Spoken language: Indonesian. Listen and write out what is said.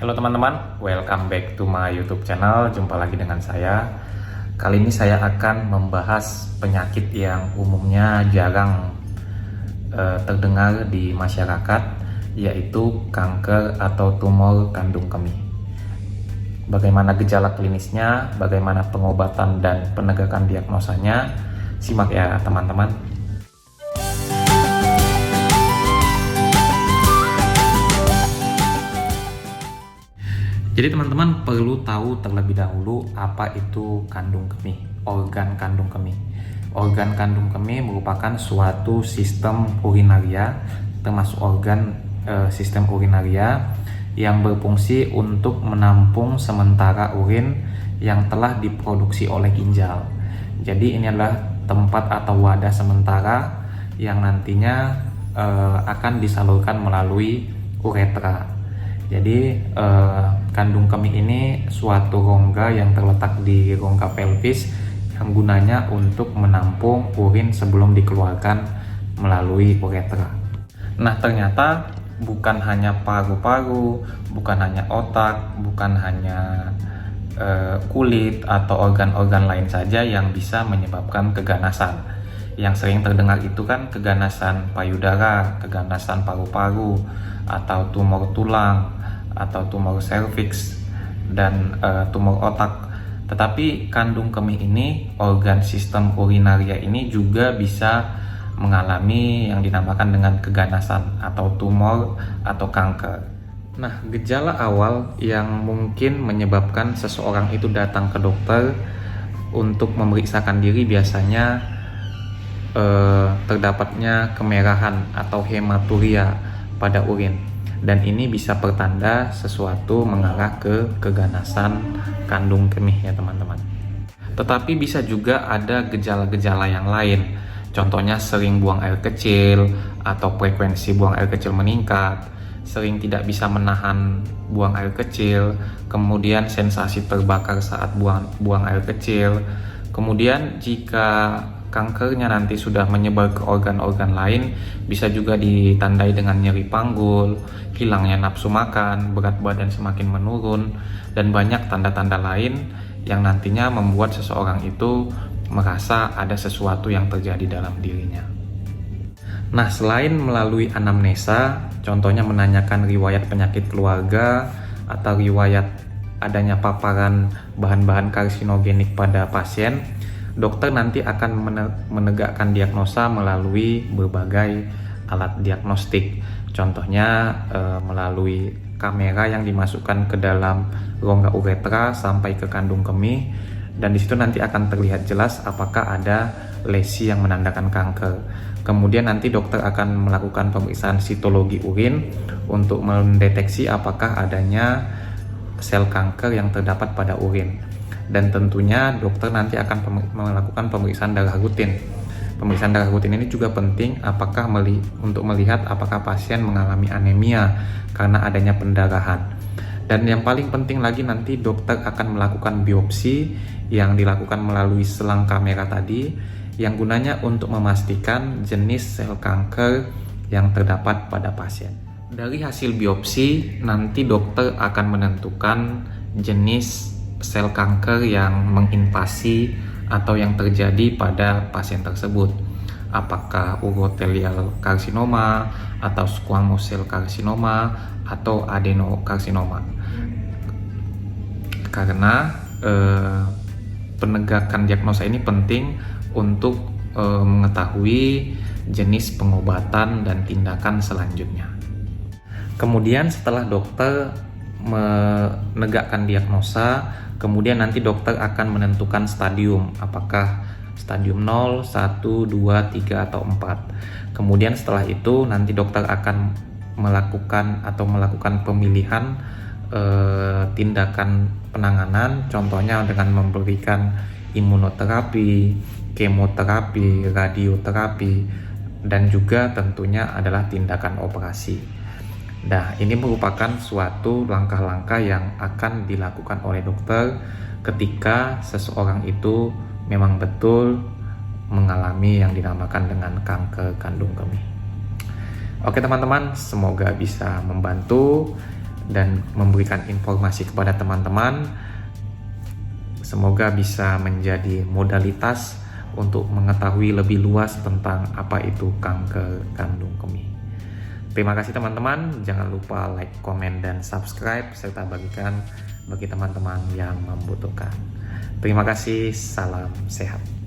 Halo teman-teman, welcome back to my YouTube channel. Jumpa lagi dengan saya. Kali ini saya akan membahas penyakit yang umumnya jarang terdengar di masyarakat, yaitu kanker atau tumor kandung kemih. Bagaimana gejala klinisnya, bagaimana pengobatan dan penegakan diagnosanya, simak ya teman-teman. Jadi teman-teman perlu tahu terlebih dahulu apa itu kandung kemih, organ kandung kemih. Organ kandung kemih merupakan suatu sistem urinaria, termasuk organ sistem urinaria yang berfungsi untuk menampung sementara urin yang telah diproduksi oleh ginjal. Jadi ini adalah tempat atau wadah sementara yang nantinya akan disalurkan melalui uretra. Jadi kandung kemih ini suatu rongga yang terletak di rongga pelvis yang gunanya untuk menampung urin sebelum dikeluarkan melalui uretra. Nah, ternyata bukan hanya paru-paru, bukan hanya otak, bukan hanya kulit atau organ-organ lain saja yang bisa menyebabkan keganasan. Yang sering terdengar itu kan keganasan payudara, keganasan paru-paru, atau tumor tulang, atau tumor serviks, dan tumor otak. Tetapi kandung kemih ini, organ sistem urinaria ini juga bisa mengalami yang dinamakan dengan keganasan atau tumor atau kanker. Nah, gejala awal yang mungkin menyebabkan seseorang itu datang ke dokter untuk memeriksakan diri biasanya terdapatnya kemerahan atau hematuria pada urin, dan ini bisa pertanda sesuatu mengarah ke keganasan kandung kemih ya teman-teman. Tetapi bisa juga ada gejala-gejala yang lain, contohnya sering buang air kecil atau frekuensi buang air kecil meningkat, sering tidak bisa menahan buang air kecil, kemudian sensasi terbakar saat buang air kecil. Kemudian jika kankernya nanti sudah menyebar ke organ-organ lain, bisa juga ditandai dengan nyeri panggul, hilangnya nafsu makan, berat badan semakin menurun, dan banyak tanda-tanda lain yang nantinya membuat seseorang itu merasa ada sesuatu yang terjadi dalam dirinya. Nah, selain melalui anamnesa, contohnya menanyakan riwayat penyakit keluarga atau riwayat adanya paparan bahan-bahan karsinogenik pada pasien, dokter nanti akan menegakkan diagnosa melalui berbagai alat diagnostik. Contohnya melalui kamera yang dimasukkan ke dalam rongga uretra sampai ke kandung kemih, dan di situ nanti akan terlihat jelas apakah ada lesi yang menandakan kanker. Kemudian nanti dokter akan melakukan pemeriksaan sitologi urin untuk mendeteksi apakah adanya sel kanker yang terdapat pada urin. Dan tentunya dokter nanti akan melakukan pemeriksaan darah rutin. Pemeriksaan darah rutin ini juga penting untuk melihat apakah pasien mengalami anemia karena adanya pendarahan. Dan yang paling penting lagi, nanti dokter akan melakukan biopsi yang dilakukan melalui selang kamera tadi, yang gunanya untuk memastikan jenis sel kanker yang terdapat pada pasien. Dari hasil biopsi, nanti dokter akan menentukan jenis sel kanker yang menginvasi atau yang terjadi pada pasien tersebut. Apakah urothelial karsinoma atau squamous cell karsinoma atau adenokarsinoma. Karena penegakan diagnosa ini penting untuk mengetahui jenis pengobatan dan tindakan selanjutnya. Kemudian setelah dokter menegakkan diagnosa, kemudian nanti dokter akan menentukan stadium, apakah stadium 0, 1, 2, 3, atau 4. Kemudian setelah itu nanti dokter akan melakukan pemilihan tindakan penanganan, contohnya dengan memberikan imunoterapi, kemoterapi, radioterapi, dan juga tentunya adalah tindakan operasi. Nah, ini merupakan suatu langkah-langkah yang akan dilakukan oleh dokter ketika seseorang itu memang betul mengalami yang dinamakan dengan kanker kandung kemih. Oke teman-teman, semoga bisa membantu. dan memberikan informasi kepada teman-teman. Semoga bisa menjadi modalitas untuk mengetahui lebih luas tentang apa itu kanker kandung kemih. Terima kasih teman-teman, jangan lupa like, komen, dan subscribe, serta bagikan bagi teman-teman yang membutuhkan. Terima kasih, salam sehat.